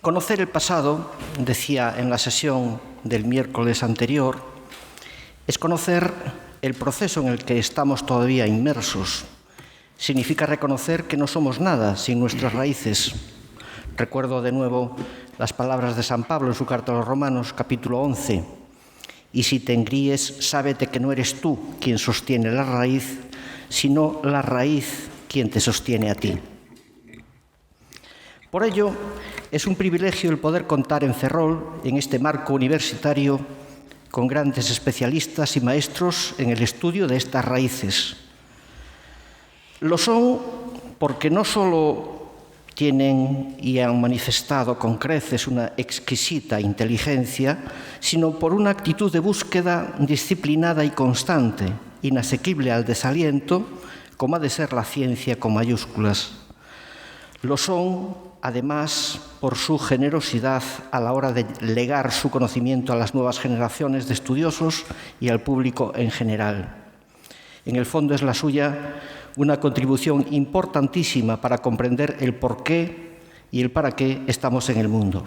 Conocer el pasado, decía en la sesión del miércoles anterior, es conocer el proceso en el que estamos todavía inmersos. Significa reconocer que no somos nada sin nuestras raíces. Recuerdo de nuevo las palabras de San Pablo en su carta a los Romanos, capítulo 11. Y si te engríes, sábete que no eres tú quien sostiene la raíz, sino la raíz quien te sostiene a ti. Por ello, es un privilegio el poder contar en Ferrol, en este marco universitario, con grandes especialistas y maestros en el estudio de estas raíces. Lo son porque no solo tienen y han manifestado con creces una exquisita inteligencia, sino por una actitud de búsqueda disciplinada y constante, inasequible al desaliento, como ha de ser la ciencia con mayúsculas. Lo son, además, por su generosidad a la hora de legar su conocimiento a las nuevas generaciones de estudiosos y al público en general. En el fondo es la suya una contribución importantísima para comprender el porqué y el para qué estamos en el mundo.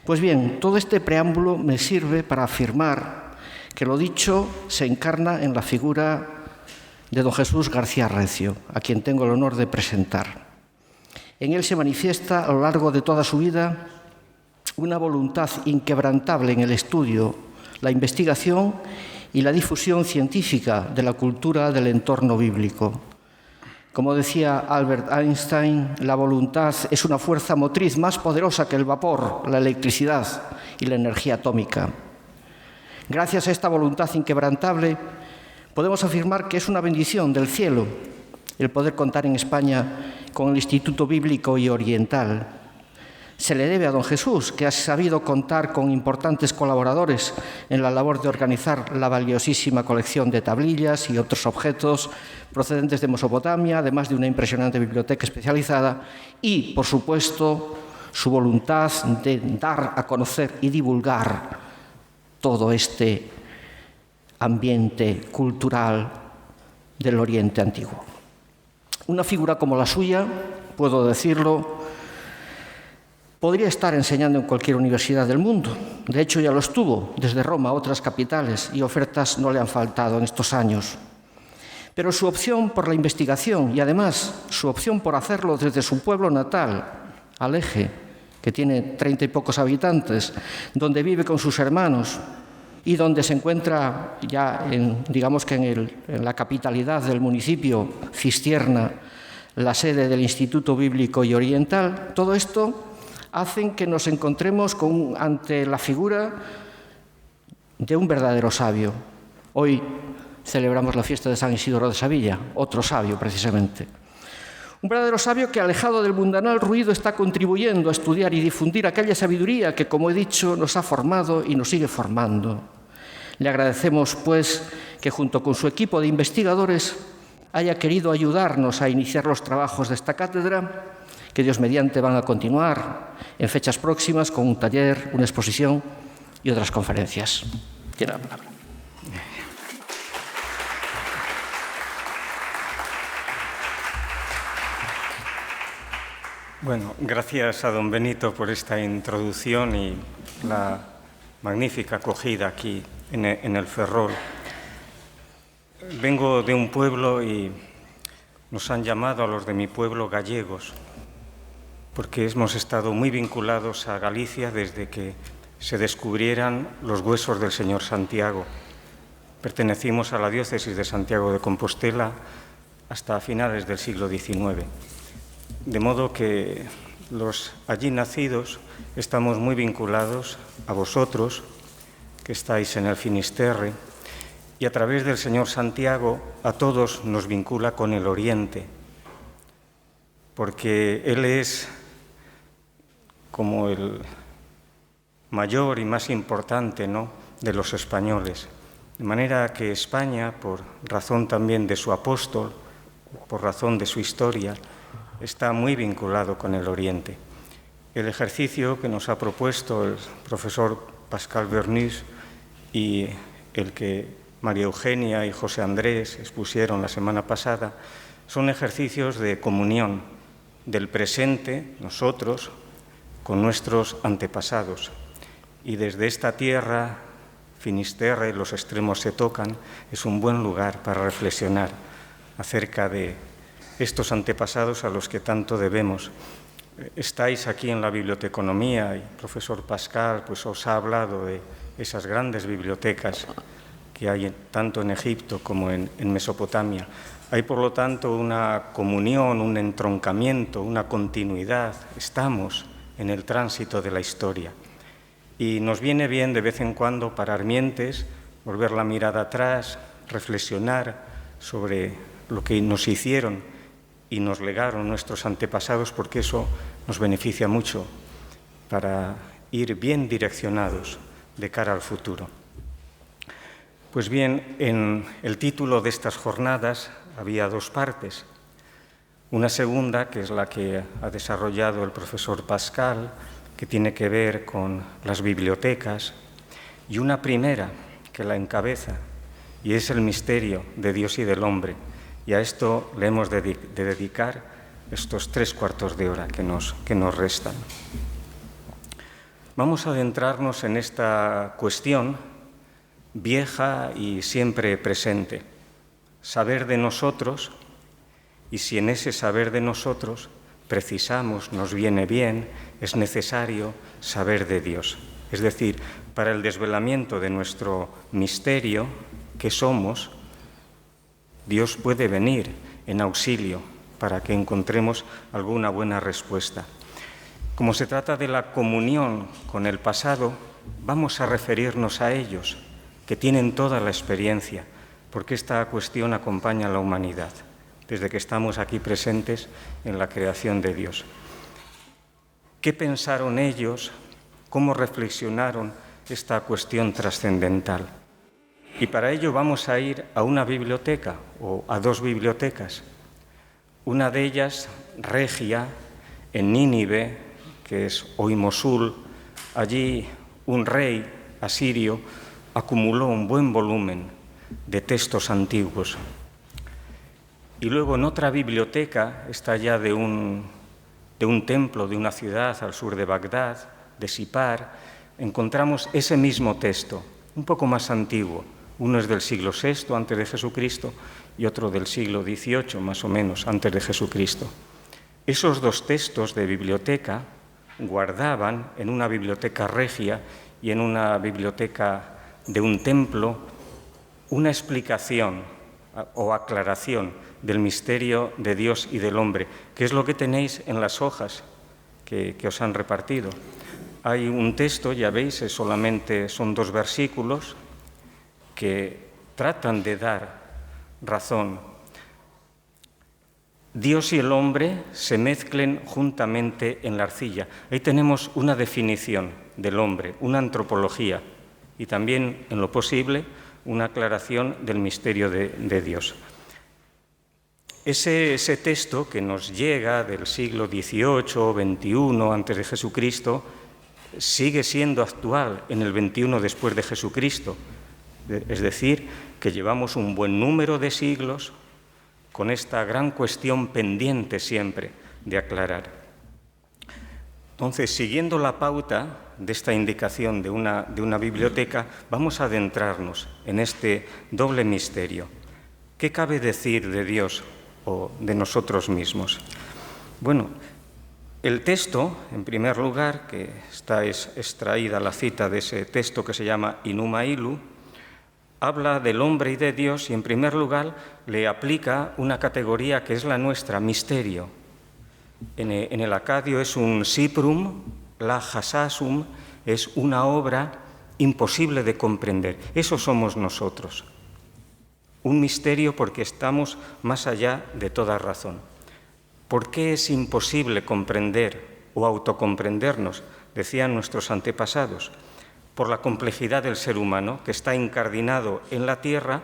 Pues bien, todo este preámbulo me sirve para afirmar que lo dicho se encarna en la figura de don Jesús García Recio, a quien tengo el honor de presentar. En él se manifiesta a lo largo de toda su vida una voluntad inquebrantable en el estudio, la investigación y la difusión científica de la cultura del entorno bíblico. Como decía Albert Einstein, la voluntad es una fuerza motriz más poderosa que el vapor, la electricidad y la energía atómica. Gracias a esta voluntad inquebrantable, podemos afirmar que es una bendición del cielo el poder contar en España con el Instituto Bíblico y Oriental. Se le debe a don Jesús, que ha sabido contar con importantes colaboradores en la labor de organizar la valiosísima colección de tablillas y otros objetos procedentes de Mesopotamia, además de una impresionante biblioteca especializada y, por supuesto, su voluntad de dar a conocer y divulgar todo este ambiente cultural del Oriente Antiguo. Una figura como la suya, puedo decirlo, podría estar enseñando en cualquier universidad del mundo. De hecho, ya lo estuvo, desde Roma a otras capitales, y ofertas no le han faltado en estos años. Pero su opción por la investigación y, además, su opción por hacerlo desde su pueblo natal, Aleje, que tiene 30 y pocos habitantes, donde vive con sus hermanos y donde se encuentra ya, digamos que en la capitalidad del municipio, Cistierna, la sede del Instituto Bíblico y Oriental, todo esto hacen que nos encontremos ante la figura de un verdadero sabio. Hoy celebramos la fiesta de San Isidoro de Sevilla, otro sabio precisamente. Un verdadero sabio que, alejado del mundanal ruido, está contribuyendo a estudiar y difundir aquella sabiduría que, como he dicho, nos ha formado y nos sigue formando. Le agradecemos, pues, que junto con su equipo de investigadores haya querido ayudarnos a iniciar los trabajos de esta cátedra, que Dios mediante van a continuar en fechas próximas con un taller, una exposición y otras conferencias. Tiene la palabra. Bueno, gracias a don Benito por esta introducción y la magnífica acogida aquí en el Ferrol. Vengo de un pueblo y nos han llamado a los de mi pueblo gallegos, porque hemos estado muy vinculados a Galicia desde que se descubrieran los huesos del señor Santiago. Pertenecimos a la diócesis de Santiago de Compostela hasta finales del siglo XIX. De modo que los allí nacidos estamos muy vinculados a vosotros, que estáis en el Finisterre, y a través del señor Santiago a todos nos vincula con el Oriente, porque él es como el mayor y más importante, ¿no?, de los españoles. De manera que España, por razón también de su apóstol, por razón de su historia, está muy vinculado con el Oriente. El ejercicio que nos ha propuesto el profesor Pascal Bernus y el que María Eugenia y José Andrés expusieron la semana pasada son ejercicios de comunión del presente, nosotros, con nuestros antepasados. Y desde esta tierra, Finisterre, los extremos se tocan, es un buen lugar para reflexionar acerca de estos antepasados a los que tanto debemos. Estáis aquí en la biblioteconomía y el profesor Pascal pues, os ha hablado de esas grandes bibliotecas que hay tanto en Egipto como en Mesopotamia. Hay, por lo tanto, una comunión, un entroncamiento, una continuidad. Estamos en el tránsito de la historia. Y nos viene bien de vez en cuando parar mientes, volver la mirada atrás, reflexionar sobre lo que nos hicieron y nos legaron nuestros antepasados, porque eso nos beneficia mucho para ir bien direccionados de cara al futuro. Pues bien, en el título de estas jornadas había dos partes. Una segunda, que es la que ha desarrollado el profesor Pascal, que tiene que ver con las bibliotecas, y una primera, que la encabeza, y es el misterio de Dios y del hombre. Y a esto le hemos de dedicar estos 3/4 de hora que nos restan. Vamos a adentrarnos en esta cuestión vieja y siempre presente, saber de nosotros, y si en ese saber de nosotros precisamos, nos viene bien, es necesario saber de Dios. Es decir, para el desvelamiento de nuestro misterio, que somos, Dios puede venir en auxilio para que encontremos alguna buena respuesta. Como se trata de la comunión con el pasado, vamos a referirnos a ellos, que tienen toda la experiencia, porque esta cuestión acompaña a la humanidad, desde que estamos aquí presentes en la creación de Dios. ¿Qué pensaron ellos? ¿Cómo reflexionaron esta cuestión trascendental? Y para ello vamos a ir a una biblioteca, o a dos bibliotecas. Una de ellas, Regia, en Nínive, que es hoy Mosul. Allí un rey asirio acumuló un buen volumen de textos antiguos. Y luego en otra biblioteca, está ya de un templo, de una ciudad al sur de Bagdad, de Sipar, encontramos ese mismo texto, un poco más antiguo. Uno es del siglo VI antes de Jesucristo y otro del siglo XVIII, más o menos, antes de Jesucristo. Esos dos textos de biblioteca guardaban en una biblioteca regia y en una biblioteca de un templo una explicación o aclaración del misterio de Dios y del hombre, que es lo que tenéis en las hojas que os han repartido. Hay un texto, ya veis, solamente son 2 versículos que tratan de dar razón. Dios y el hombre se mezclen juntamente en la arcilla. Ahí tenemos una definición del hombre, una antropología y también, en lo posible, una aclaración del misterio de Dios. Ese texto que nos llega del siglo XVIII, XXI, antes de Jesucristo, sigue siendo actual en el XXI después de Jesucristo. Es decir, que llevamos un buen número de siglos con esta gran cuestión pendiente siempre de aclarar. Entonces, siguiendo la pauta de esta indicación de una biblioteca, vamos a adentrarnos en este doble misterio. ¿Qué cabe decir de Dios o de nosotros mismos? Bueno, el texto, en primer lugar, que está extraída la cita de ese texto que se llama Inuma Ilu, habla del hombre y de Dios y, en primer lugar, le aplica una categoría que es la nuestra, misterio. En el acadio es un siprum, la hasasum, es una obra imposible de comprender. Eso somos nosotros. Un misterio porque estamos más allá de toda razón. ¿Por qué es imposible comprender o autocomprendernos? Decían nuestros antepasados. Por la complejidad del ser humano, que está incardinado en la tierra,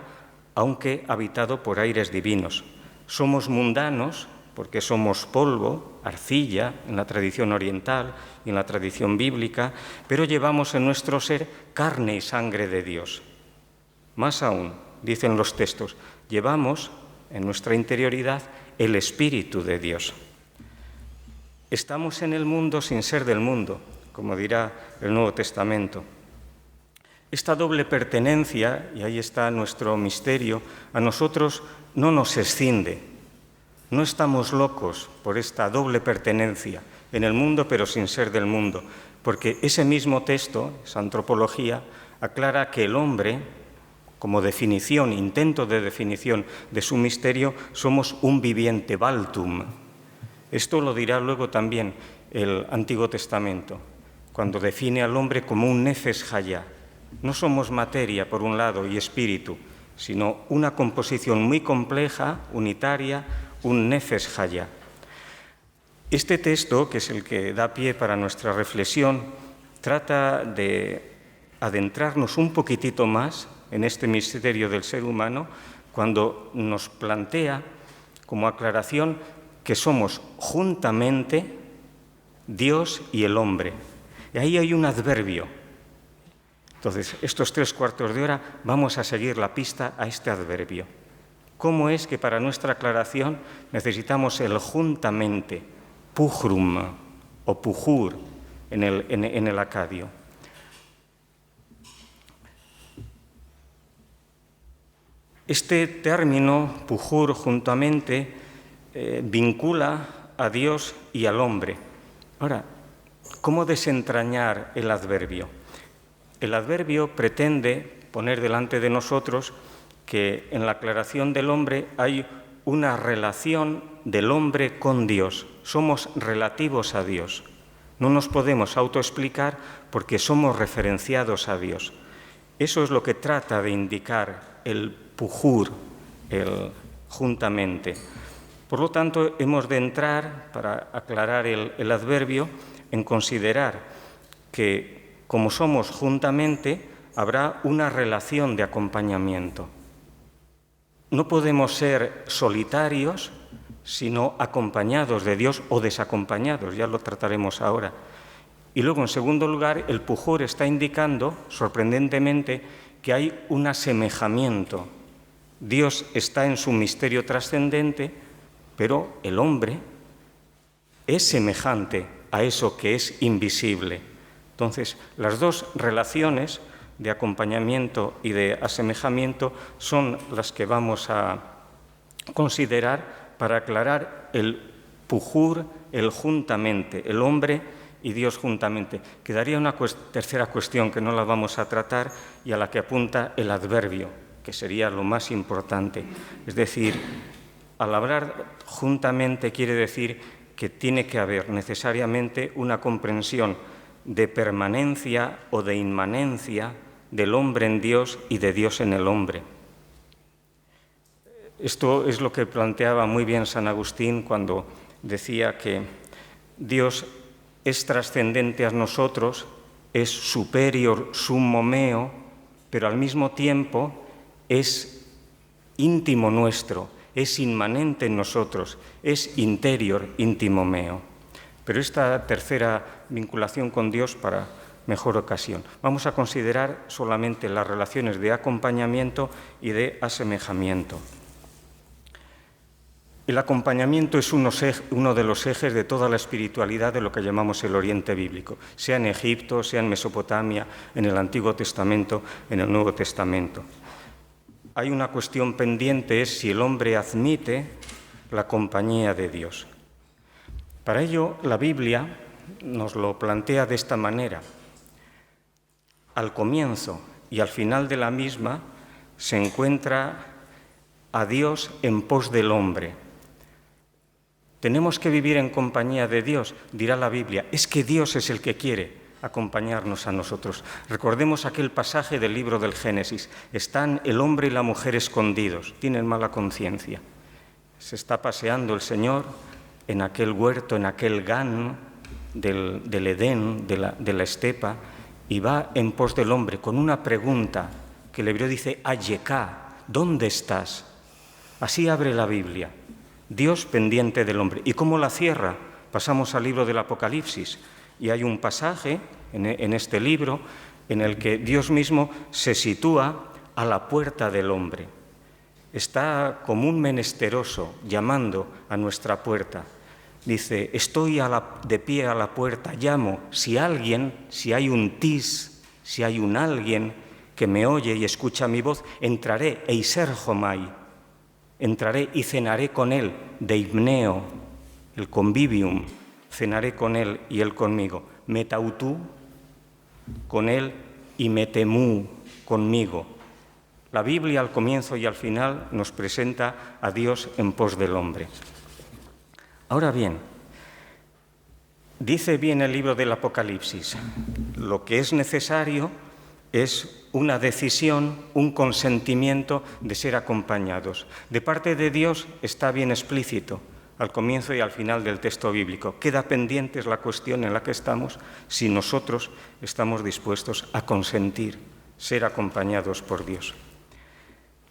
aunque habitado por aires divinos. Somos mundanos, porque somos polvo, arcilla, en la tradición oriental y en la tradición bíblica, pero llevamos en nuestro ser carne y sangre de Dios. Más aún, dicen los textos, llevamos en nuestra interioridad el Espíritu de Dios. Estamos en el mundo sin ser del mundo, como dirá el Nuevo Testamento. Esta doble pertenencia, y ahí está nuestro misterio, a nosotros no nos escinde. No estamos locos por esta doble pertenencia en el mundo, pero sin ser del mundo, porque ese mismo texto, esa antropología, aclara que el hombre, como definición, intento de definición de su misterio, somos un viviente, baltum. Esto lo dirá luego también el Antiguo Testamento, cuando define al hombre como un nefesh hayá. No somos materia, por un lado, y espíritu, sino una composición muy compleja, unitaria, un nefesh hayá. Este texto, que es el que da pie para nuestra reflexión, trata de adentrarnos un poquitito más en este misterio del ser humano cuando nos plantea como aclaración que somos juntamente Dios y el hombre. Y ahí hay un adverbio. Entonces, estos 3/4 de hora vamos a seguir la pista a este adverbio. ¿Cómo es que para nuestra aclaración necesitamos el juntamente, pujrum o pujur en el acadio? Este término, pujur, juntamente, vincula a Dios y al hombre. Ahora, ¿cómo desentrañar el adverbio? El adverbio pretende poner delante de nosotros que en la aclaración del hombre hay una relación del hombre con Dios. Somos relativos a Dios. No nos podemos autoexplicar porque somos referenciados a Dios. Eso es lo que trata de indicar el pujur, el juntamente. Por lo tanto, hemos de entrar, para aclarar el adverbio, en considerar que, como somos juntamente, habrá una relación de acompañamiento. No podemos ser solitarios, sino acompañados de Dios o desacompañados, ya lo trataremos ahora. Y luego, en segundo lugar, el pujur está indicando, sorprendentemente, que hay un asemejamiento. Dios está en su misterio trascendente, pero el hombre es semejante a eso que es invisible. Entonces, las dos relaciones de acompañamiento y de asemejamiento son las que vamos a considerar para aclarar el pujur, el juntamente, el hombre y Dios juntamente. Quedaría una tercera cuestión que no la vamos a tratar y a la que apunta el adverbio, que sería lo más importante. Es decir, al hablar juntamente quiere decir que tiene que haber necesariamente una comprensión de permanencia o de inmanencia del hombre en Dios y de Dios en el hombre. Esto es lo que planteaba muy bien San Agustín cuando decía que Dios es trascendente a nosotros, es superior summo meo, pero al mismo tiempo es íntimo nuestro, es inmanente en nosotros, es interior íntimo meo. Pero esta tercera vinculación con Dios para mejor ocasión. Vamos a considerar solamente las relaciones de acompañamiento y de asemejamiento. El acompañamiento es uno de los ejes de toda la espiritualidad de lo que llamamos el Oriente Bíblico, sea en Egipto, sea en Mesopotamia, en el Antiguo Testamento, en el Nuevo Testamento. Hay una cuestión pendiente, es si el hombre admite la compañía de Dios. Para ello, la Biblia nos lo plantea de esta manera. Al comienzo y al final de la misma se encuentra a Dios en pos del hombre. Tenemos que vivir en compañía de Dios, dirá la Biblia. Es que Dios es el que quiere acompañarnos a nosotros. Recordemos aquel pasaje del libro del Génesis. Están el hombre y la mujer escondidos, tienen mala conciencia. Se está paseando el Señor en aquel huerto, en aquel Gan del Edén, de la estepa, y va en pos del hombre con una pregunta que el hebreo dice, Ayeká, ¿dónde estás? Así abre la Biblia, Dios pendiente del hombre. ¿Y cómo la cierra? Pasamos al libro del Apocalipsis, y hay un pasaje en este libro en el que Dios mismo se sitúa a la puerta del hombre. Está como un menesteroso llamando a nuestra puerta. Dice, estoy de pie a la puerta, llamo. Si hay un tis, si hay un alguien que me oye y escucha mi voz, entraré, eiser homai, entraré y cenaré con él, deimneo, el convivium, cenaré con él y él conmigo. Metautú, con él, y metemú, conmigo. La Biblia al comienzo y al final nos presenta a Dios en pos del hombre. Ahora bien, dice bien el libro del Apocalipsis, lo que es necesario es una decisión, un consentimiento de ser acompañados. De parte de Dios está bien explícito al comienzo y al final del texto bíblico. Queda pendiente es la cuestión en la que estamos, si nosotros estamos dispuestos a consentir, ser acompañados por Dios.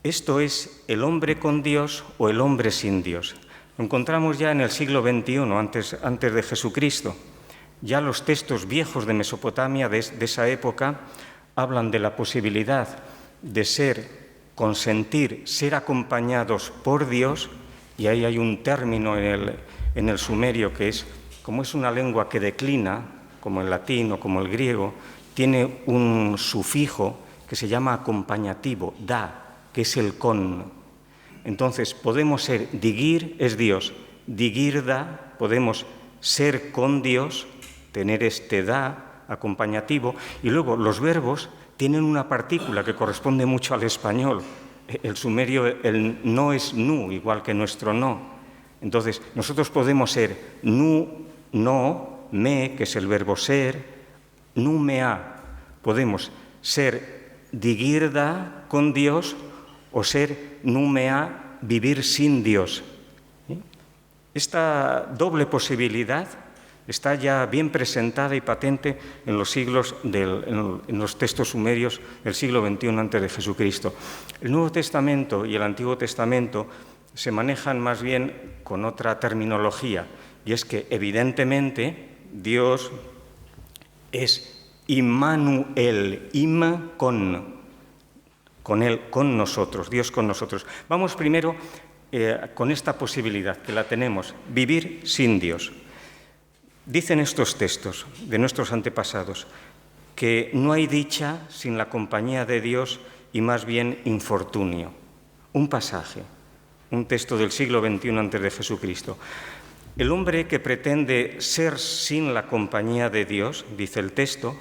Esto es el hombre con Dios o el hombre sin Dios. Lo encontramos ya en el siglo XXI, antes de Jesucristo. Ya los textos viejos de Mesopotamia de esa época hablan de la posibilidad de consentir, ser acompañados por Dios, y ahí hay un término en el sumerio que es, como es una lengua que declina, como el latín o como el griego, tiene un sufijo que se llama acompañativo, da, que es el con. Entonces podemos ser, digir es Dios, digirda, podemos ser con Dios, tener este da acompañativo, y luego los verbos tienen una partícula que corresponde mucho al español. El sumerio, el no es nu, igual que nuestro no. Entonces nosotros podemos ser nu, no, me, que es el verbo ser, numea. Podemos ser digirda con Dios o ser numea, vivir sin Dios. Esta doble posibilidad está ya bien presentada y patente en los textos sumerios del siglo XXI antes de Jesucristo. El Nuevo Testamento y el Antiguo Testamento se manejan más bien con otra terminología, y es que evidentemente Dios es Immanuel, con él, con nosotros, Dios con nosotros. Vamos primero con esta posibilidad, que la tenemos, vivir sin Dios. Dicen estos textos de nuestros antepasados que no hay dicha sin la compañía de Dios y más bien infortunio. Un pasaje, un texto del siglo XXI antes de Jesucristo. El hombre que pretende ser sin la compañía de Dios, dice el texto,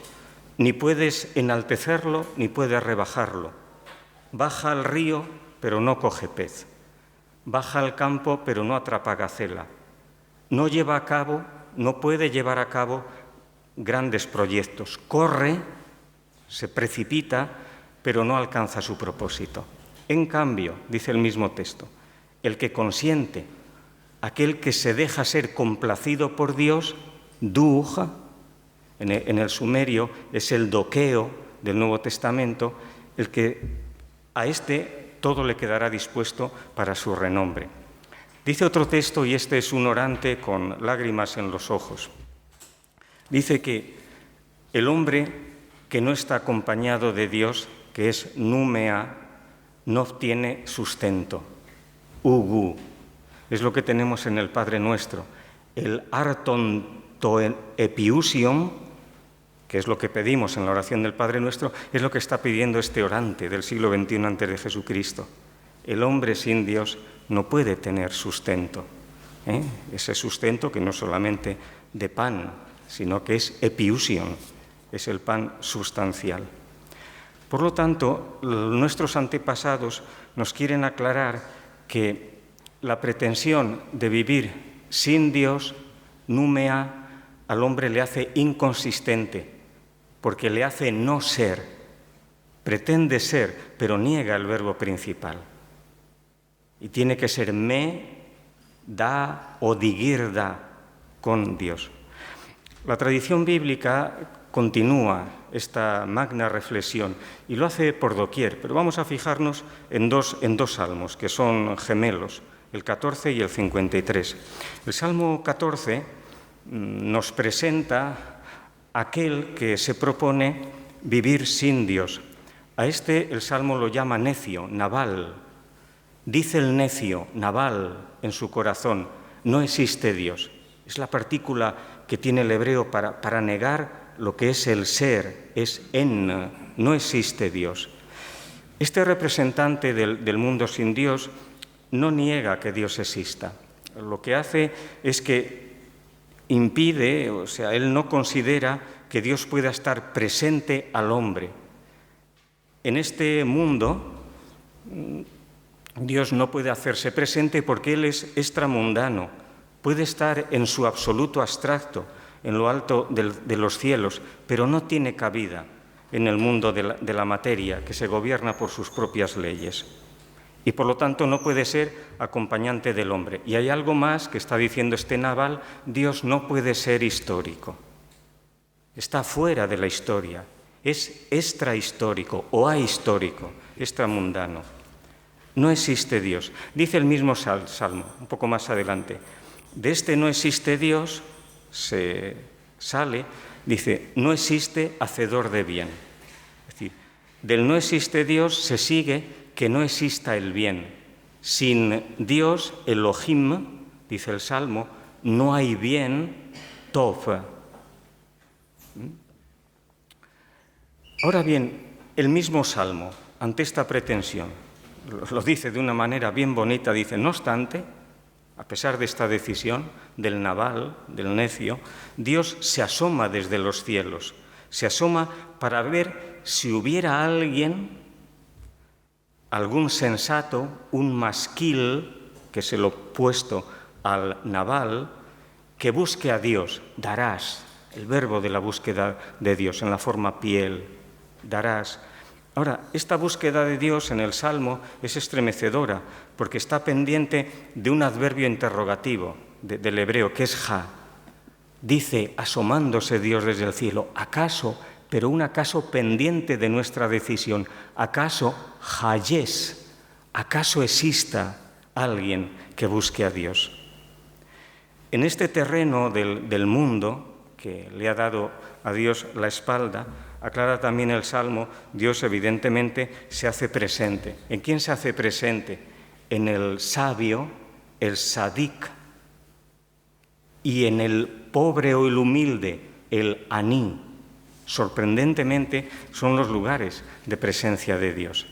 ni puedes enaltecerlo ni puedes rebajarlo. Baja al río, pero no coge pez. Baja al campo, pero no atrapa gacela. No puede llevar a cabo grandes proyectos. Corre, se precipita, pero no alcanza su propósito. En cambio, dice el mismo texto, el que consiente, aquel que se deja ser complacido por Dios, duja, en el sumerio es el doqueo del Nuevo Testamento, el que a este todo le quedará dispuesto para su renombre. Dice otro texto, y este es un orante con lágrimas en los ojos. Dice que el hombre que no está acompañado de Dios, que es numea, no obtiene sustento. Ugu. Es lo que tenemos en el Padre Nuestro. El arton to epiusion, que es lo que pedimos en la oración del Padre Nuestro, es lo que está pidiendo este orante del siglo XXI antes de Jesucristo. El hombre sin Dios no puede tener sustento. Ese sustento que no solamente de pan, sino que es epiusion, es el pan sustancial. Por lo tanto, nuestros antepasados nos quieren aclarar que la pretensión de vivir sin Dios, numea, al hombre le hace inconsistente, porque le hace no ser. Pretende ser, pero niega el verbo principal. Y tiene que ser me, da o digirda con Dios. La tradición bíblica continúa esta magna reflexión y lo hace por doquier, pero vamos a fijarnos en dos salmos que son gemelos, el 14 y el 53. El Salmo 14 nos presenta aquel que se propone vivir sin Dios. A este el Salmo lo llama necio, Nabal. Dice el necio, Nabal, en su corazón, no existe Dios. Es la partícula que tiene el hebreo para negar lo que es el ser, es en, no existe Dios. Este representante del mundo sin Dios no niega que Dios exista. Lo que hace es que impide, o sea, él no considera que Dios pueda estar presente al hombre. En este mundo, Dios no puede hacerse presente porque Él es extramundano. Puede estar en su absoluto abstracto, en lo alto de los cielos, pero no tiene cabida en el mundo de la materia, que se gobierna por sus propias leyes. Y por lo tanto no puede ser acompañante del hombre. Y hay algo más que está diciendo este Naval: Dios no puede ser histórico. Está fuera de la historia. Es extrahistórico o ahistórico, extramundano. No existe Dios. Dice el mismo Salmo, un poco más adelante. De este no existe Dios, se sale, dice, no existe hacedor de bien. Es decir, del no existe Dios se sigue que no exista el bien. Sin Dios, Elohim, dice el Salmo, no hay bien, Tov. Ahora bien, el mismo Salmo, ante esta pretensión, lo dice de una manera bien bonita, dice, no obstante, a pesar de esta decisión del Naval, del necio, Dios se asoma desde los cielos, se asoma para ver si hubiera alguien, algún sensato, un masquil, que es el opuesto al Naval, que busque a Dios, darás, el verbo de la búsqueda de Dios en la forma piel, darás. Ahora, esta búsqueda de Dios en el Salmo es estremecedora porque está pendiente de un adverbio interrogativo del hebreo, que es ja. Dice, asomándose Dios desde el cielo, ¿acaso? Pero un acaso pendiente de nuestra decisión. ¿Acaso hayes? ¿Acaso exista alguien que busque a Dios? En este terreno del mundo, que le ha dado a Dios la espalda, aclara también el Salmo, Dios evidentemente se hace presente. ¿En quién se hace presente? En el sabio, el sadik, y en el pobre o el humilde, el aní. Sorprendentemente son los lugares de presencia de Dios,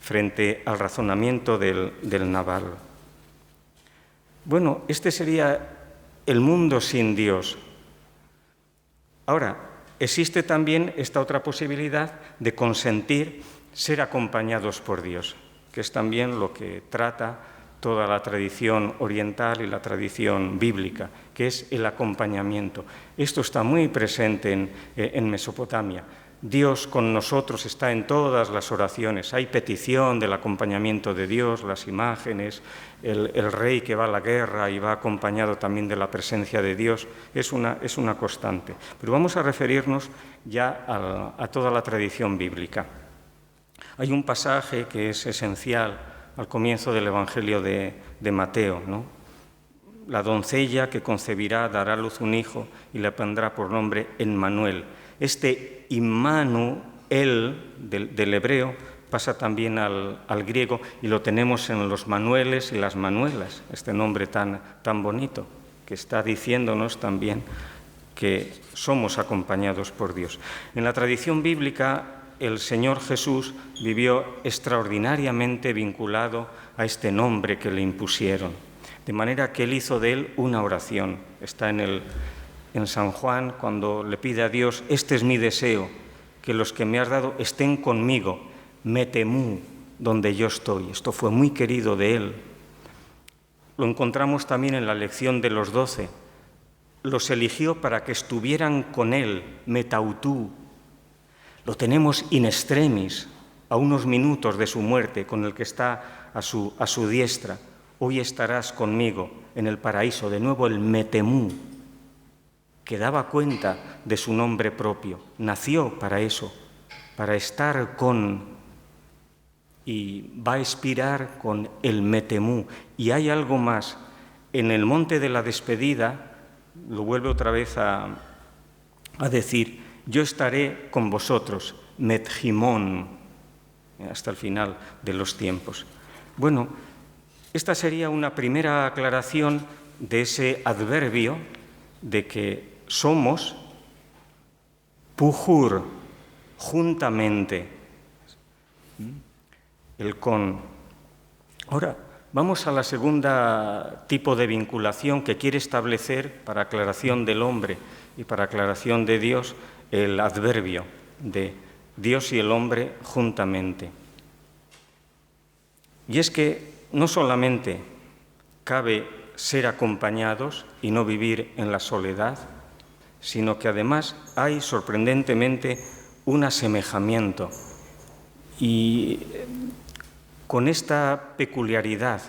frente al razonamiento del Naval. Bueno, este sería el mundo sin Dios. Ahora, existe también esta otra posibilidad de consentir ser acompañados por Dios, que es también lo que trata toda la tradición oriental y la tradición bíblica, que es el acompañamiento. Esto está muy presente en Mesopotamia. Dios con nosotros está en todas las oraciones. Hay petición del acompañamiento de Dios, las imágenes, el rey que va a la guerra y va acompañado también de la presencia de Dios. Es una constante. Pero vamos a referirnos ya a toda la tradición bíblica. Hay un pasaje que es esencial al comienzo del Evangelio de Mateo, ¿no? La doncella que concebirá dará a luz un hijo y le pondrá por nombre Emmanuel. Este Immanuel del hebreo pasa también al griego y lo tenemos en los manueles y las manuelas, este nombre tan bonito que está diciéndonos también que somos acompañados por Dios. En la tradición bíblica, el Señor Jesús vivió extraordinariamente vinculado a este nombre que le impusieron, de manera que Él hizo de él una oración. Está en San Juan, cuando le pide a Dios, este es mi deseo, que los que me has dado estén conmigo, metemú, donde yo estoy. Esto fue muy querido de Él. Lo encontramos también en la lección de los 12. Los eligió para que estuvieran con Él, metautú. Lo tenemos in extremis, a unos minutos de su muerte, con el que está a su diestra. Hoy estarás conmigo en el paraíso. De nuevo el metemú, que daba cuenta de su nombre propio. Nació para eso, para estar con, y va a expirar con el metemú. Y hay algo más. En el monte de la despedida, lo vuelve otra vez a decir, yo estaré con vosotros, metjimón, hasta el final de los tiempos. Bueno, esta sería una primera aclaración de ese adverbio de que somos pujur, juntamente, el con. Ahora, vamos a la segunda tipo de vinculación que quiere establecer para aclaración del hombre y para aclaración de Dios, el adverbio de Dios y el hombre juntamente. Y es que no solamente cabe ser acompañados y no vivir en la soledad, sino que además hay sorprendentemente un asemejamiento. Y con esta peculiaridad,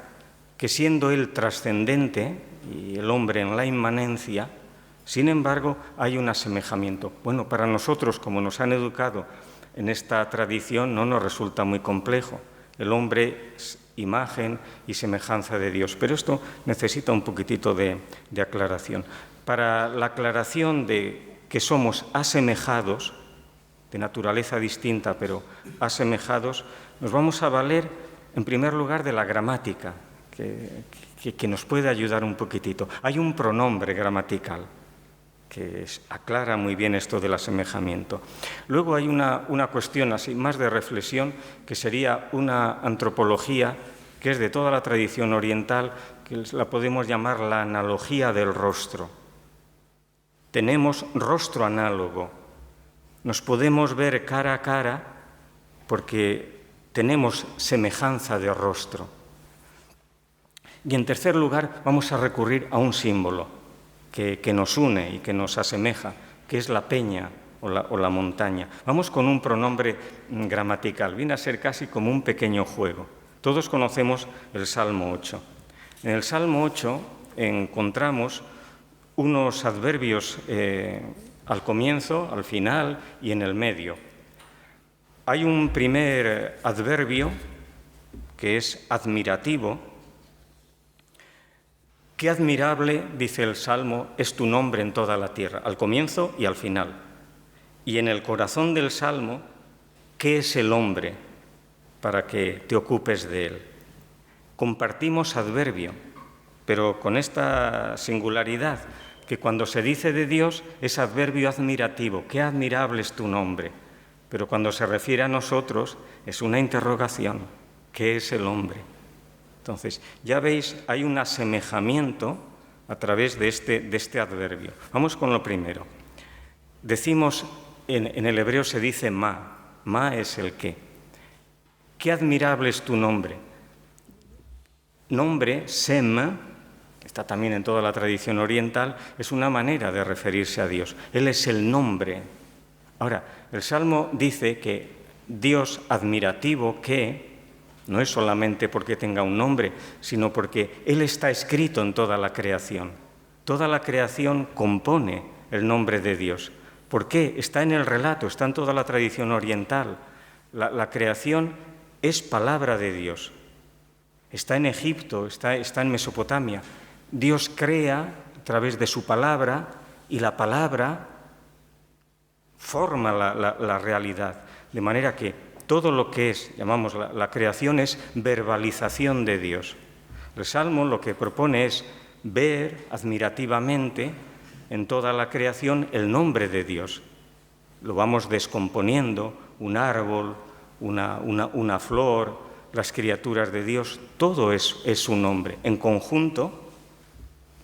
que siendo él trascendente y el hombre en la inmanencia, sin embargo, hay un asemejamiento. Bueno, para nosotros, como nos han educado en esta tradición, no nos resulta muy complejo. El hombre es imagen y semejanza de Dios, pero esto necesita un poquitito de aclaración. Para la aclaración de que somos asemejados, de naturaleza distinta, pero asemejados, nos vamos a valer, en primer lugar, de la gramática, que nos puede ayudar un poquitito. Hay un pronombre gramatical que aclara muy bien esto del asemejamiento. Luego hay una cuestión así más de reflexión, que sería una antropología que es de toda la tradición oriental, que la podemos llamar la analogía del rostro. Tenemos rostro análogo, nos podemos ver cara a cara porque tenemos semejanza de rostro. Y en tercer lugar vamos a recurrir a un símbolo que nos une y que nos asemeja, que es la peña o la montaña. Vamos con un pronombre gramatical, viene a ser casi como un pequeño juego. Todos conocemos el Salmo 8. En el Salmo 8 encontramos unos adverbios al comienzo, al final y en el medio. Hay un primer adverbio que es admirativo. Qué admirable, dice el Salmo, es tu nombre en toda la tierra, al comienzo y al final. Y en el corazón del Salmo, ¿qué es el hombre para que te ocupes de él? Compartimos adverbio, pero con esta singularidad, que cuando se dice de Dios es adverbio admirativo, qué admirable es tu nombre, pero cuando se refiere a nosotros es una interrogación, ¿qué es el hombre? Entonces, ya veis, hay un asemejamiento a través de este adverbio. Vamos con lo primero. Decimos, en el hebreo se dice ma. Ma es el qué. Qué admirable es tu nombre. Nombre, sem, está también en toda la tradición oriental, es una manera de referirse a Dios. Él es el nombre. Ahora, el Salmo dice que Dios admirativo que no es solamente porque tenga un nombre, sino porque Él está escrito en toda la creación. Toda la creación compone el nombre de Dios. ¿Por qué? Está en el relato, está en toda la tradición oriental. La creación es palabra de Dios. Está en Egipto, está en Mesopotamia. Dios crea a través de su palabra y la palabra forma la realidad. De manera que todo lo que es, llamamos la creación, es verbalización de Dios. El Salmo lo que propone es ver admirativamente en toda la creación el nombre de Dios. Lo vamos descomponiendo, un árbol, una flor, las criaturas de Dios, todo es su nombre. En conjunto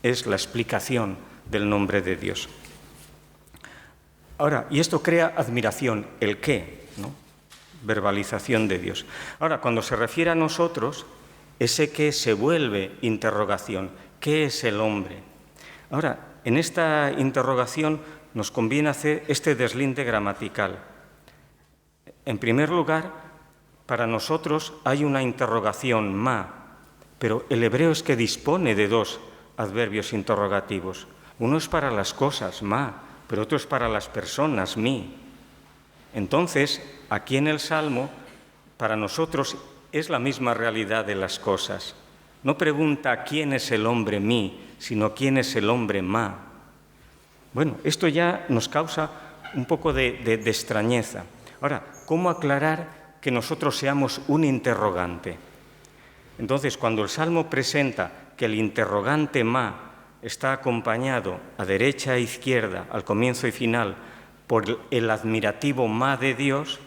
es la explicación del nombre de Dios. Ahora, y esto crea admiración, ¿el qué? ¿No? Verbalización de Dios. Ahora, cuando se refiere a nosotros, ese qué se vuelve interrogación. ¿Qué es el hombre? Ahora, en esta interrogación nos conviene hacer este deslinde gramatical. En primer lugar, para nosotros hay una interrogación ma, pero el hebreo es que dispone de dos adverbios interrogativos. Uno es para las cosas, ma, pero otro es para las personas, mi. Entonces, aquí en el Salmo, para nosotros es la misma realidad de las cosas. No pregunta quién es el hombre mi, sino quién es el hombre ma. Bueno, esto ya nos causa un poco de extrañeza. Ahora, ¿cómo aclarar que nosotros seamos un interrogante? Entonces, cuando el Salmo presenta que el interrogante ma está acompañado a derecha e izquierda, al comienzo y final, por el admirativo ma de Dios,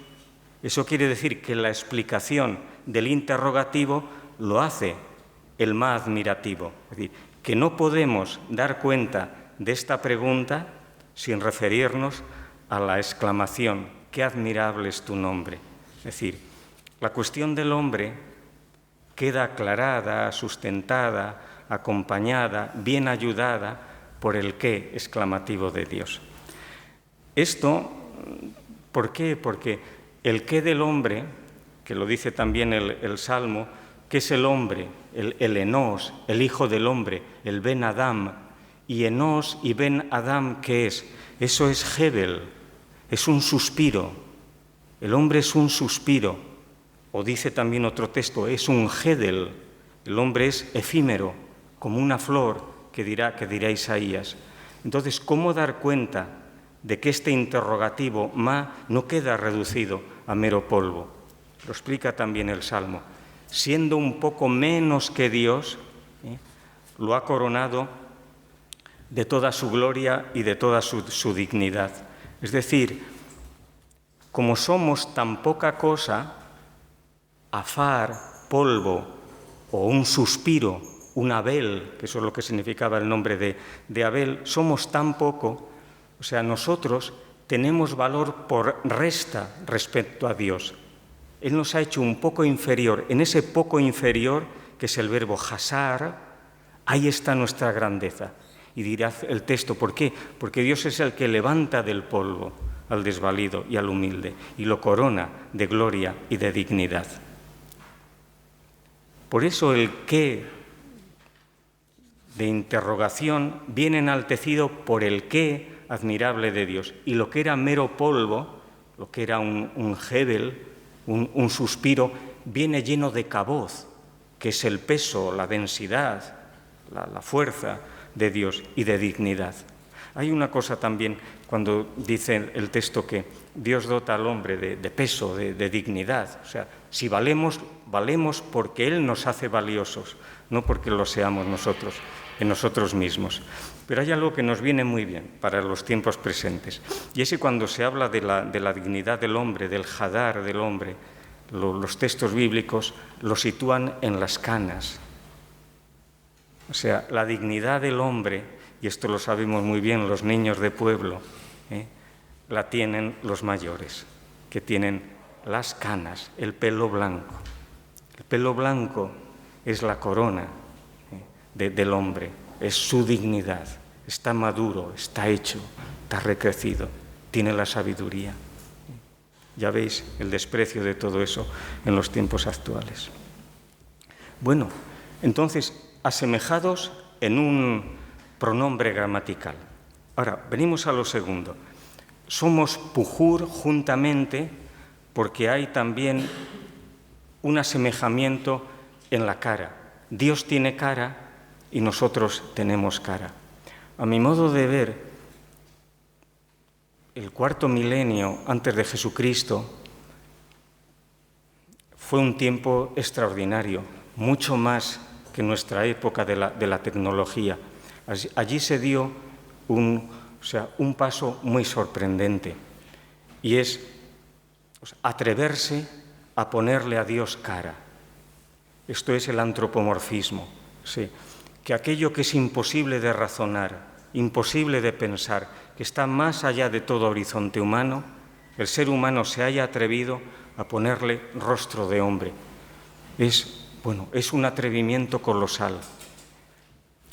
eso quiere decir que la explicación del interrogativo lo hace el ma admirativo. Es decir, que no podemos dar cuenta de esta pregunta sin referirnos a la exclamación, qué admirable es tu nombre. Es decir, la cuestión del hombre queda aclarada, sustentada, acompañada, bien ayudada por el qué exclamativo de Dios. Esto, ¿por qué? Porque el qué del hombre, que lo dice también el Salmo, ¿qué es el hombre? El Enos, el hijo del hombre, el Ben Adam. Y Enos y Ben Adam, ¿qué es? Eso es Hebel, es un suspiro. El hombre es un suspiro. O dice también otro texto, es un Hedel. El hombre es efímero, como una flor, que dirá Isaías. Entonces, ¿cómo dar cuenta de que este interrogativo ma no queda reducido a mero polvo? Lo explica también el Salmo. Siendo un poco menos que Dios, lo ha coronado de toda su gloria y de toda su dignidad. Es decir, como somos tan poca cosa, afar, polvo o un suspiro, un Abel, que eso es lo que significaba el nombre de Abel, somos tan poco, o sea, nosotros tenemos valor por resta respecto a Dios. Él nos ha hecho un poco inferior. En ese poco inferior, que es el verbo hasar, ahí está nuestra grandeza. Y dirá el texto, ¿por qué? Porque Dios es el que levanta del polvo al desvalido y al humilde y lo corona de gloria y de dignidad. Por eso el qué de interrogación viene enaltecido por el qué admirable de Dios. Y lo que era mero polvo, lo que era un Hebel, un suspiro, viene lleno de caboz, que es el peso, la densidad, la fuerza de Dios y de dignidad. Hay una cosa también cuando dice el texto que Dios dota al hombre de peso, de dignidad. O sea, si valemos porque Él nos hace valiosos, no porque lo seamos nosotros, en nosotros mismos. Pero hay algo que nos viene muy bien para los tiempos presentes. Y es que cuando se habla de la dignidad del hombre, del hadar del hombre, los textos bíblicos lo sitúan en las canas. O sea, la dignidad del hombre, y esto lo sabemos muy bien los niños de pueblo, la tienen los mayores, que tienen las canas, el pelo blanco. El pelo blanco es la corona del hombre, es su dignidad. Está maduro, está hecho, está recrecido, tiene la sabiduría. Ya veis el desprecio de todo eso en los tiempos actuales. Bueno, entonces, asemejados en un pronombre gramatical. Ahora, venimos a lo segundo. Somos pujur juntamente porque hay también un asemejamiento en la cara. Dios tiene cara y nosotros tenemos cara. A mi modo de ver, el cuarto milenio antes de Jesucristo fue un tiempo extraordinario, mucho más que nuestra época de la tecnología. Allí se dio un paso muy sorprendente, y es atreverse a ponerle a Dios cara. Esto es el antropomorfismo, sí, que aquello que es imposible de razonar, imposible de pensar, que está más allá de todo horizonte humano, el ser humano se haya atrevido a ponerle rostro de hombre. Es un atrevimiento colosal.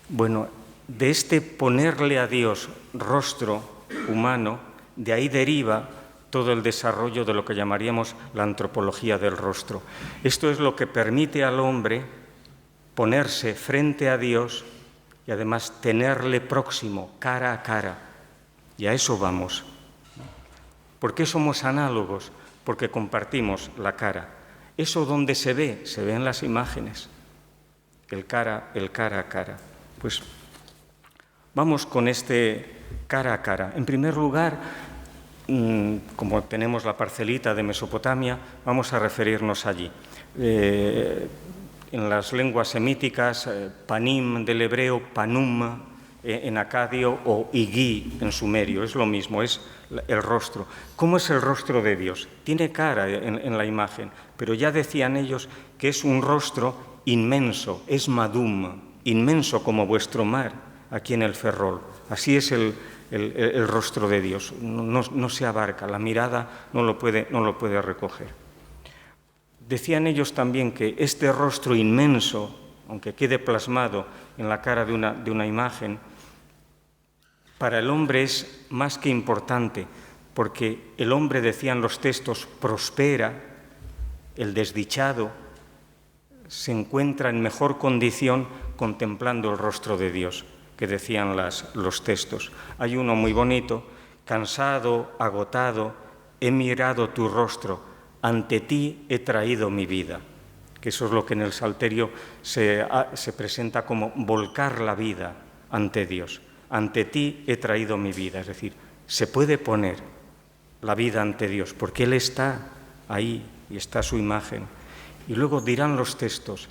Bueno, de este ponerle a Dios rostro humano, de ahí deriva todo el desarrollo de lo que llamaríamos la antropología del rostro. Esto es lo que permite al hombre ponerse frente a Dios y además tenerle próximo, cara a cara. Y a eso vamos. ¿Por qué somos análogos? Porque compartimos la cara. ¿Eso dónde se ve? Se ve en las imágenes. El cara a cara. Pues vamos con este cara a cara. En primer lugar, como tenemos la parcelita de Mesopotamia, vamos a referirnos allí. En las lenguas semíticas, panim del hebreo, panum, en acadio o igí en sumerio, es lo mismo, es el rostro. ¿Cómo es el rostro de Dios? Tiene cara en la imagen, pero ya decían ellos que es un rostro inmenso, es madum, inmenso como vuestro mar aquí en el Ferrol. Así es el rostro de Dios, no se abarca, la mirada no lo puede recoger. Decían ellos también que este rostro inmenso, aunque quede plasmado en la cara de una imagen, para el hombre es más que importante, porque el hombre, decían los textos, prospera, el desdichado se encuentra en mejor condición contemplando el rostro de Dios, que decían los textos. Hay uno muy bonito: cansado, agotado, he mirado tu rostro, ante ti he traído mi vida. Que eso es lo que en el Salterio se presenta como volcar la vida ante Dios. Ante ti he traído mi vida, es decir, se puede poner la vida ante Dios, porque Él está ahí y está su imagen. Y luego dirán los textos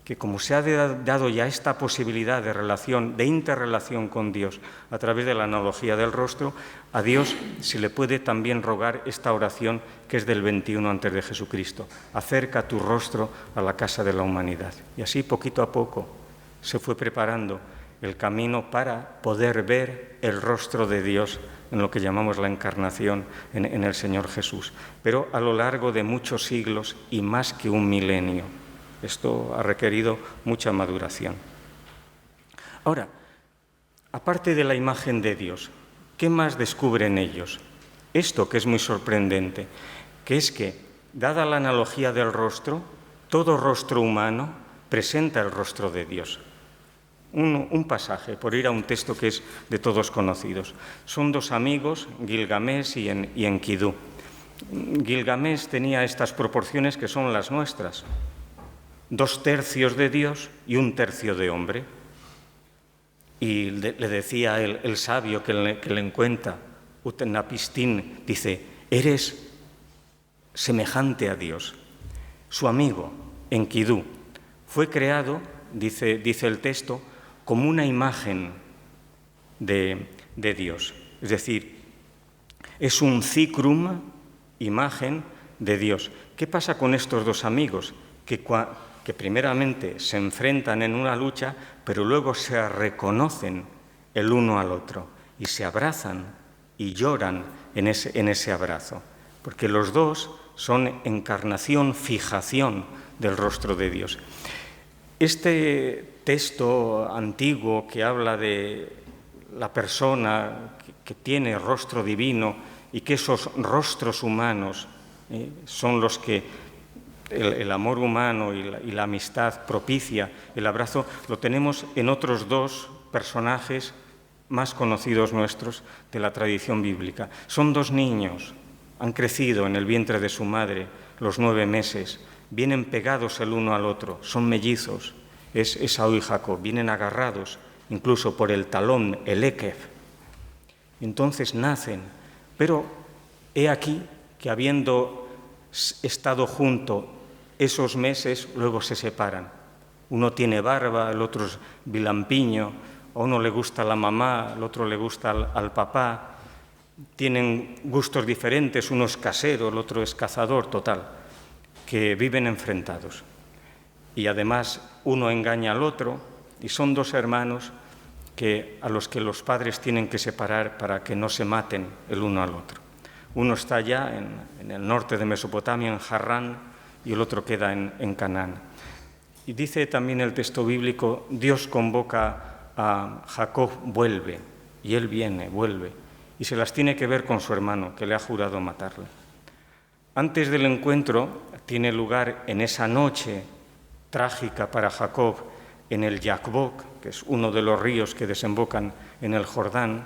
que como se ha dado ya esta posibilidad de relación, de interrelación con Dios a través de la analogía del rostro, a Dios se le puede también rogar esta oración que es del 21 antes de Jesucristo: acerca tu rostro a la casa de la humanidad. Y así poquito a poco se fue preparando el camino para poder ver el rostro de Dios en lo que llamamos la encarnación en el Señor Jesús, pero a lo largo de muchos siglos y más que un milenio. Esto ha requerido mucha maduración. Ahora, aparte de la imagen de Dios, ¿qué más descubren ellos? Esto que es muy sorprendente, que es que, dada la analogía del rostro, todo rostro humano presenta el rostro de Dios. Un pasaje, por ir a un texto que es de todos conocidos. Son dos amigos, Gilgamés y Enquidú. Gilgamés tenía estas proporciones que son las nuestras: 2/3 de Dios y 1/3 de hombre. Y le decía el sabio que le encuentra, Utenapistín, dice: eres semejante a Dios. Su amigo, Enquidú, fue creado, dice el texto, como una imagen de Dios. Es decir, es un cicrum, imagen de Dios. ¿Qué pasa con estos dos amigos? Que primeramente se enfrentan en una lucha, pero luego se reconocen el uno al otro y se abrazan y lloran en ese abrazo, porque los dos son encarnación, fijación del rostro de Dios. Este texto antiguo que habla de la persona que tiene rostro divino y que esos rostros humanos son los que el amor humano y la amistad propicia el abrazo, lo tenemos en otros dos personajes más conocidos nuestros de la tradición bíblica. Son dos niños, han crecido en el vientre de su madre los 9 meses, vienen pegados el uno al otro, son mellizos, es Esaú y Jacob, vienen agarrados incluso por el talón, el ekef. Entonces nacen, pero he aquí que habiendo estado junto esos meses, luego se separan. Uno tiene barba, el otro es vilampiño, a uno le gusta la mamá, al otro le gusta al papá. Tienen gustos diferentes, uno es casero, el otro es cazador, total, que viven enfrentados. Y además uno engaña al otro, y son dos hermanos a los que los padres tienen que separar para que no se maten el uno al otro. Uno está allá en el norte de Mesopotamia, en Harrán, y el otro queda en Canaán. Y dice también el texto bíblico, Dios convoca a Jacob, vuelve, y él viene, vuelve, y se las tiene que ver con su hermano, que le ha jurado matarle. Antes del encuentro tiene lugar en esa noche trágica para Jacob en el Yacbok, que es uno de los ríos que desembocan en el Jordán.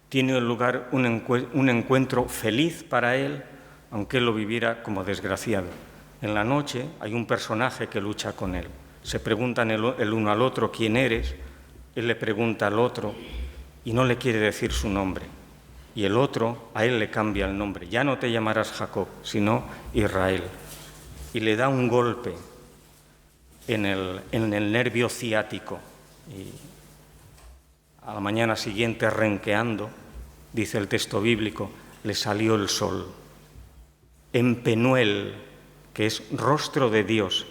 Tiene lugar un encuentro feliz para él, aunque él lo viviera como desgraciado. En la noche hay un personaje que lucha con él. Se preguntan el uno al otro quién eres, él le pregunta al otro y no le quiere decir su nombre. Y el otro a él le cambia el nombre. Ya no te llamarás Jacob, sino Israel. Y le da un golpe en el nervio ciático. a la mañana siguiente, renqueando, dice el texto bíblico, le salió el sol. En Penuel, que es rostro de Dios,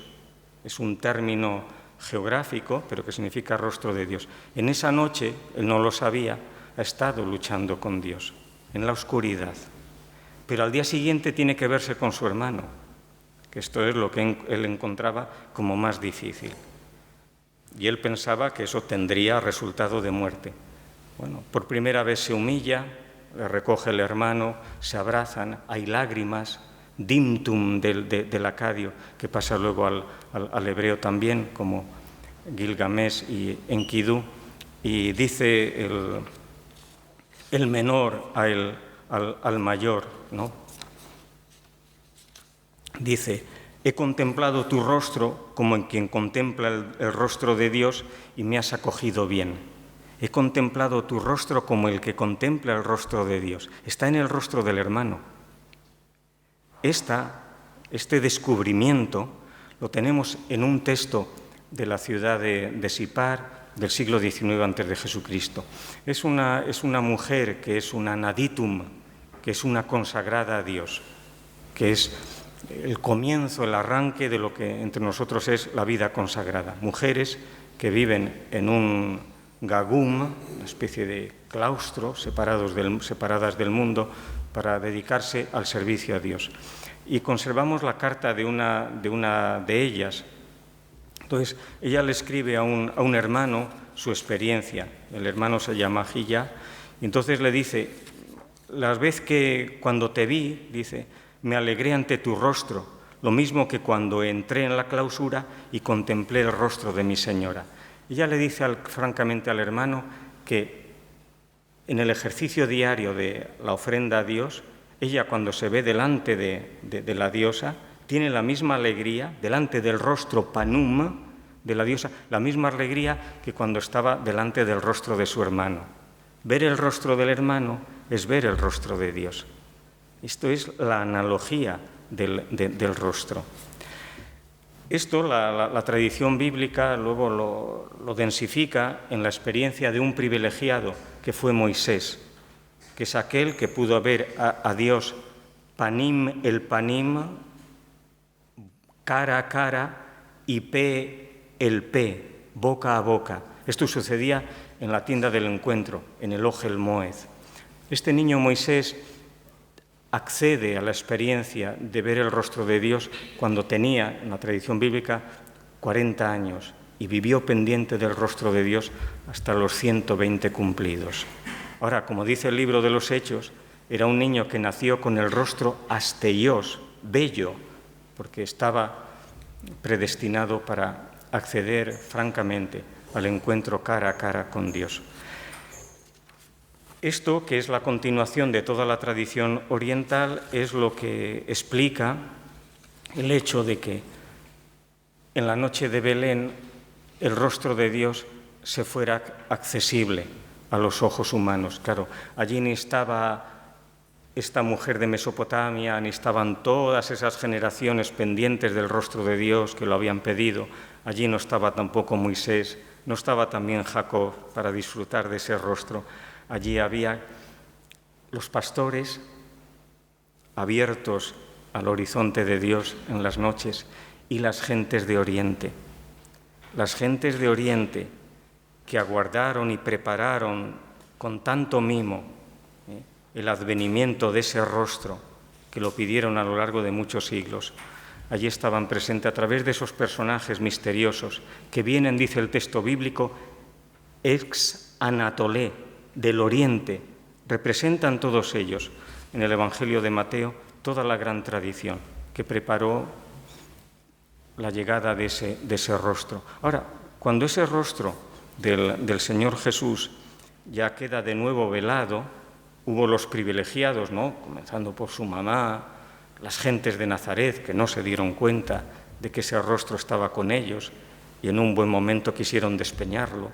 es un término geográfico, pero que significa rostro de Dios. En esa noche, él no lo sabía, ha estado luchando con Dios, en la oscuridad. Pero al día siguiente tiene que verse con su hermano, que esto es lo que él encontraba como más difícil. Y él pensaba que eso tendría resultado de muerte. Bueno, por primera vez se humilla, le recoge el hermano, se abrazan, hay lágrimas, dimtum del acadio, que pasa luego al hebreo también, como Gilgamesh y Enkidu, y dice el menor al mayor, ¿no? Dice: he contemplado tu rostro como en quien contempla el rostro de Dios y me has acogido bien. He contemplado tu rostro como el que contempla el rostro de Dios. Está en el rostro del hermano. Este descubrimiento lo tenemos en un texto de la ciudad de Sipar, del siglo XIX antes de Jesucristo. Es una mujer que es una naditum, que es una consagrada a Dios, que es el comienzo, el arranque de lo que entre nosotros es la vida consagrada. Mujeres que viven en un gagum, una especie de claustro, separadas del mundo, para dedicarse al servicio a Dios. Y conservamos la carta de una de ellas. Entonces, ella le escribe a un hermano su experiencia. El hermano se llama Gilla, y entonces le dice: la vez que cuando te vi, dice, me alegré ante tu rostro, lo mismo que cuando entré en la clausura y contemplé el rostro de mi señora. Ella le dice francamente al hermano que en el ejercicio diario de la ofrenda a Dios, ella cuando se ve delante de la diosa, tiene la misma alegría, delante del rostro panum de la diosa, la misma alegría que cuando estaba delante del rostro de su hermano. Ver el rostro del hermano es ver el rostro de Dios. Esto es la analogía del rostro. Esto la tradición bíblica luego lo densifica en la experiencia de un privilegiado que fue Moisés, que es aquel que pudo ver a Dios panim el panim, cara a cara, y pe el pe, boca a boca. Esto sucedía en la tienda del encuentro, en el Ohel Moed. Este niño Moisés accede a la experiencia de ver el rostro de Dios cuando tenía, en la tradición bíblica, 40 años y vivió pendiente del rostro de Dios hasta los 120 cumplidos. Ahora, como dice el libro de los Hechos, era un niño que nació con el rostro asteios, bello, porque estaba predestinado para acceder francamente al encuentro cara a cara con Dios. Esto, que es la continuación de toda la tradición oriental, es lo que explica el hecho de que en la noche de Belén el rostro de Dios se fuera accesible a los ojos humanos. Claro, allí ni estaba esta mujer de Mesopotamia, ni estaban todas esas generaciones pendientes del rostro de Dios que lo habían pedido. Allí no estaba tampoco Moisés, no estaba también Jacob para disfrutar de ese rostro. Allí había los pastores abiertos al horizonte de Dios en las noches y las gentes de Oriente. Las gentes de Oriente que aguardaron y prepararon con tanto mimo el advenimiento de ese rostro, que lo pidieron a lo largo de muchos siglos. Allí estaban presentes a través de esos personajes misteriosos que vienen, dice el texto bíblico, ex Anatolé, del Oriente. Representan todos ellos en el Evangelio de Mateo toda la gran tradición que preparó la llegada de ese rostro. Ahora, cuando ese rostro del Señor Jesús ya queda de nuevo velado, hubo los privilegiados, ¿no?, comenzando por su mamá, las gentes de Nazaret que no se dieron cuenta de que ese rostro estaba con ellos y en un buen momento quisieron despeñarlo,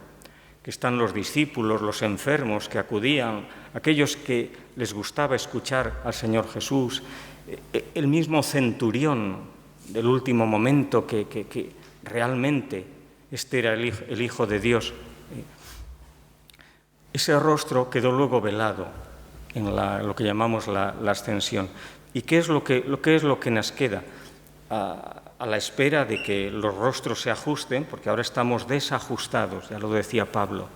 que están los discípulos, los enfermos que acudían, aquellos que les gustaba escuchar al Señor Jesús, el mismo centurión del último momento que realmente este era el Hijo de Dios. ese rostro quedó luego velado en lo que llamamos la ascensión. ¿Y qué es lo que nos queda? A la espera de que los rostros se ajusten, porque ahora estamos desajustados, ya lo decía Pablo.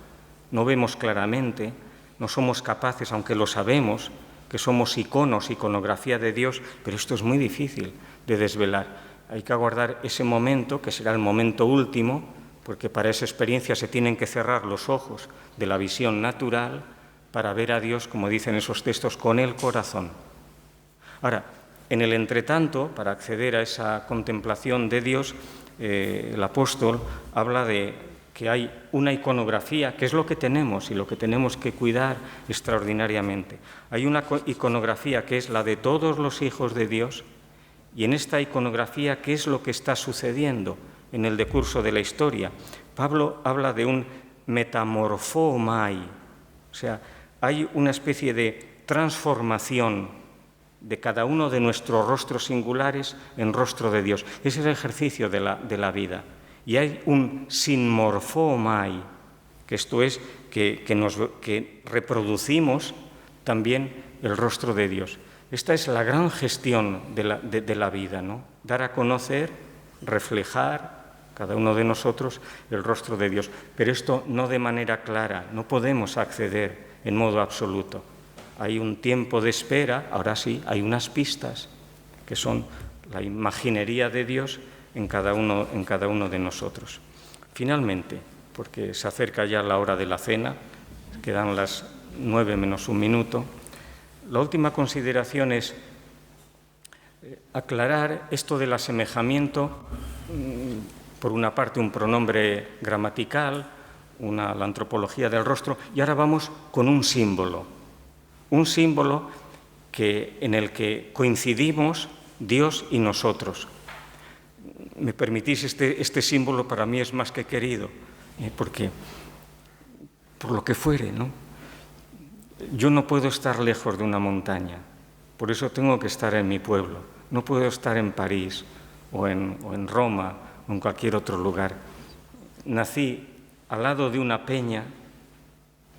No vemos claramente, no somos capaces, aunque lo sabemos, que somos iconos, iconografía de Dios, pero esto es muy difícil de desvelar. Hay que aguardar ese momento, que será el momento último, porque para esa experiencia se tienen que cerrar los ojos de la visión natural para ver a Dios, como dicen esos textos, con el corazón. Ahora, en el entretanto, para acceder a esa contemplación de Dios, el apóstol habla de que hay una iconografía, que es lo que tenemos y lo que tenemos que cuidar extraordinariamente. Hay una iconografía que es la de todos los hijos de Dios, y en esta iconografía, ¿qué es lo que está sucediendo en el decurso de la historia? Pablo habla de un metamorfomai, o sea, hay una especie de transformación de cada uno de nuestros rostros singulares en rostro de Dios. Ese es el ejercicio de la vida. Y hay un sinmorfomai, que esto es que reproducimos también el rostro de Dios. Esta es la gran gestión de la vida, ¿no? Dar a conocer, reflejar, cada uno de nosotros, el rostro de Dios. Pero esto no de manera clara, no podemos acceder en modo absoluto. Hay un tiempo de espera, ahora sí, hay unas pistas, que son la imaginería de Dios en cada uno de nosotros. Finalmente, porque se acerca ya la hora de la cena, quedan las 9 menos un minuto, la última consideración es aclarar esto del asemejamiento, por una parte un pronombre gramatical, la antropología del rostro, y ahora vamos con un símbolo en el que coincidimos Dios y nosotros. Me permitís, este símbolo para mí es más que querido, porque por lo que fuere, ¿no? Yo no puedo estar lejos de una montaña, por eso tengo que estar en mi pueblo. No puedo estar en París o en Roma o en cualquier otro lugar. Nací al lado de una peña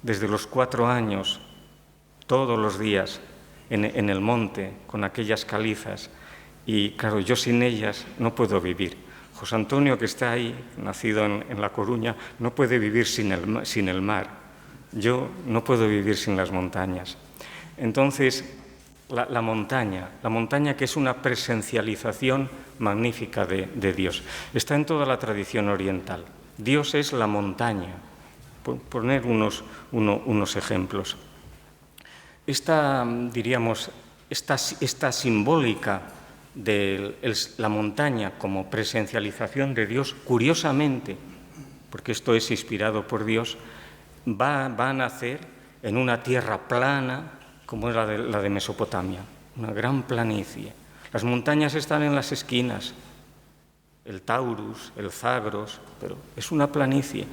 desde los 4 años, todos los días, en el monte, con aquellas calizas. Y claro, yo sin ellas no puedo vivir. José Antonio, que está ahí, nacido en La Coruña, no puede vivir sin el mar. Yo no puedo vivir sin las montañas. Entonces, la montaña que es una presencialización magnífica de Dios. Está en toda la tradición oriental. Dios es la montaña. Por poner unos ejemplos. Esta simbólica de la montaña como presencialización de Dios, curiosamente, porque esto es inspirado por Dios, va a nacer en una tierra plana como es la de Mesopotamia, una gran planicie. Las montañas están en las esquinas, el Taurus, el Zagros, pero es una planicie.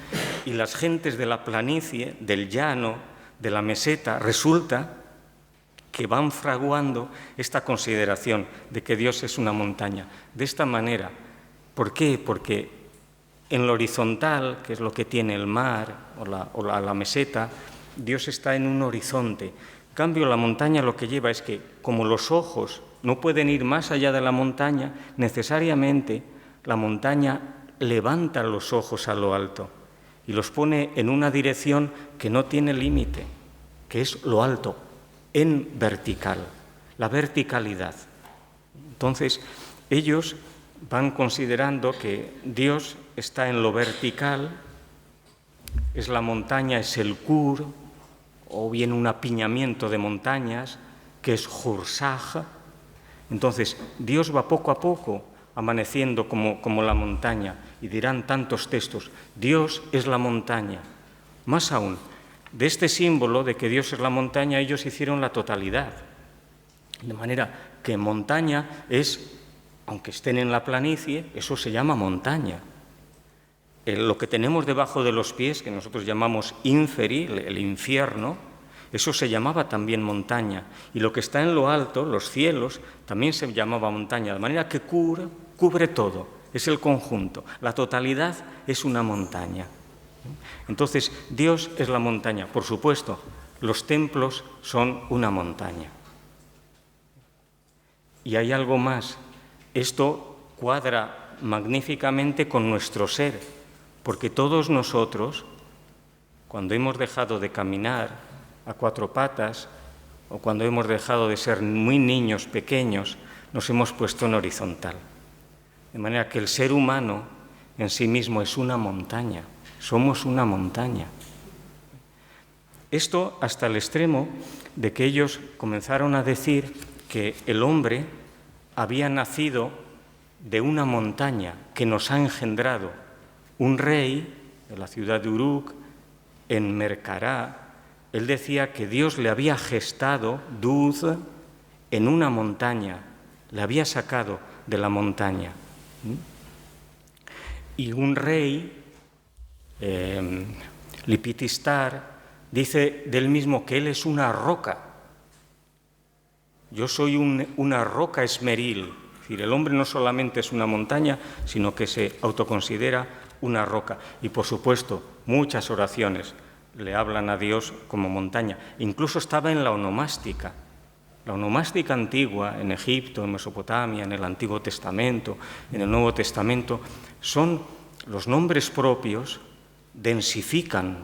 Y las gentes de la planicie, del llano, de la meseta, resulta que van fraguando esta consideración de que Dios es una montaña. De esta manera, ¿por qué? Porque en lo horizontal, que es lo que tiene el mar o la meseta, Dios está en un horizonte. En cambio, la montaña lo que lleva es que, como los ojos no pueden ir más allá de la montaña, necesariamente la montaña levanta los ojos a lo alto y los pone en una dirección que no tiene límite, que es lo alto, en vertical, la verticalidad. Entonces, ellos van considerando que Dios está en lo vertical, es la montaña, es el Kur, o bien un apiñamiento de montañas, que es Jursaj. Entonces, Dios va poco a poco amaneciendo como la montaña, y dirán tantos textos, Dios es la montaña. Más aún, de este símbolo de que Dios es la montaña, ellos hicieron la totalidad. De manera que montaña es, aunque estén en la planicie, eso se llama montaña. Lo que tenemos debajo de los pies, que nosotros llamamos inferi, el infierno, eso se llamaba también montaña. Y lo que está en lo alto, los cielos, también se llamaba montaña. De manera que cubre todo, es el conjunto. La totalidad es una montaña. Entonces, Dios es la montaña. Por supuesto, los templos son una montaña. Y hay algo más. Esto cuadra magníficamente con nuestro ser, porque todos nosotros, cuando hemos dejado de caminar a cuatro patas o cuando hemos dejado de ser muy niños pequeños, nos hemos puesto en horizontal. De manera que el ser humano en sí mismo es una montaña, somos una montaña. Esto hasta el extremo de que ellos comenzaron a decir que el hombre había nacido de una montaña que nos ha engendrado. Un rey de la ciudad de Uruk, en Mercará, él decía que Dios le había gestado, Duz, en una montaña, le había sacado de la montaña. Y un rey, Lipitistar, dice del mismo que él es una roca. Yo soy una roca esmeril. Es decir, el hombre no solamente es una montaña, sino que se autoconsidera una roca. Y, por supuesto, muchas oraciones le hablan a Dios como montaña. Incluso estaba en la onomástica. La onomástica antigua, en Egipto, en Mesopotamia, en el Antiguo Testamento, en el Nuevo Testamento, son los nombres propios, densifican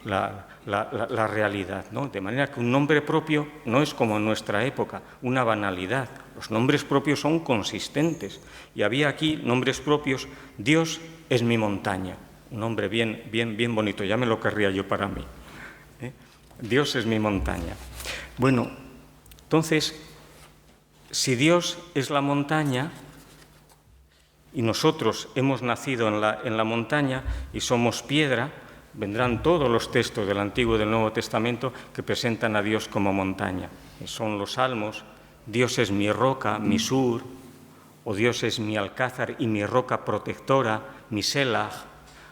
la realidad, ¿no? De manera que un nombre propio no es como en nuestra época, una banalidad. Los nombres propios son consistentes. Y había aquí nombres propios. Dios es mi montaña. Un nombre bien bonito. Ya me lo querría yo para mí. Dios es mi montaña. Bueno, entonces, si Dios es la montaña y nosotros hemos nacido en la montaña y somos piedra, vendrán todos los textos del Antiguo y del Nuevo Testamento que presentan a Dios como montaña. Son los salmos: Dios es mi roca, mi sur, o Dios es mi alcázar y mi roca protectora, mi Selah.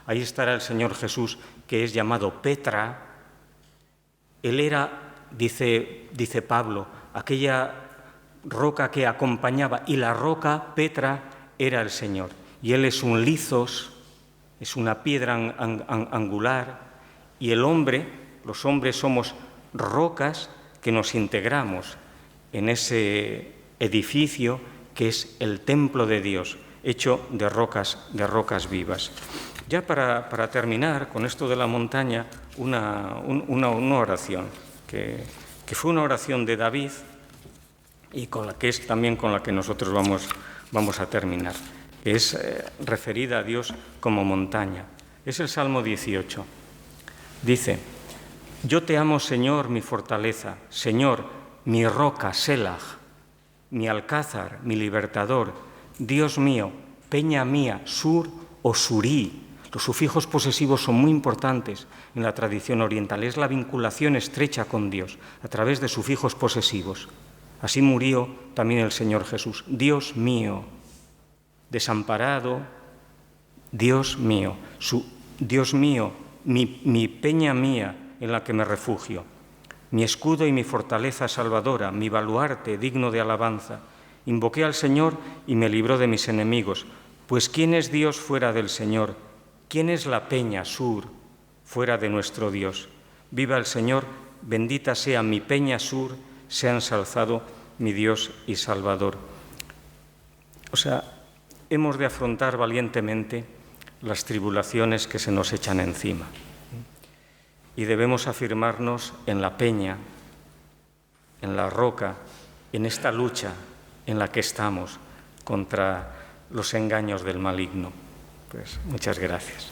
Ahí estará el Señor Jesús, que es llamado Petra. Él era, dice Pablo, aquella roca que acompañaba, y la roca, Petra, era el Señor. Y Él es un lithos, es una piedra angular, y el hombre, los hombres somos rocas que nos integramos en ese edificio que es el templo de Dios, hecho de rocas vivas. Ya para terminar con esto de la montaña, una oración, que fue una oración de David y que es también con la que nosotros vamos a terminar. Es referida a Dios como montaña. Es el Salmo 18. Dice: yo te amo, Señor, mi fortaleza, Señor, mi roca, Selah, mi alcázar, mi libertador, Dios mío, peña mía, sur o surí. Los sufijos posesivos son muy importantes en la tradición oriental. Es la vinculación estrecha con Dios a través de sufijos posesivos. Así murió también el Señor Jesús. Dios mío, desamparado, Dios mío, mi peña mía en la que me refugio, mi escudo y mi fortaleza salvadora, mi baluarte digno de alabanza. Invoqué al Señor y me libró de mis enemigos. Pues ¿quién es Dios fuera del Señor? ¿Quién es la peña, sur, fuera de nuestro Dios? Viva el Señor, bendita sea mi peña sur, sea ensalzado mi Dios y Salvador. O sea, hemos de afrontar valientemente las tribulaciones que se nos echan encima. Y debemos afirmarnos en la peña, en la roca, en esta lucha en la que estamos contra los engaños del maligno. Pues muchas gracias.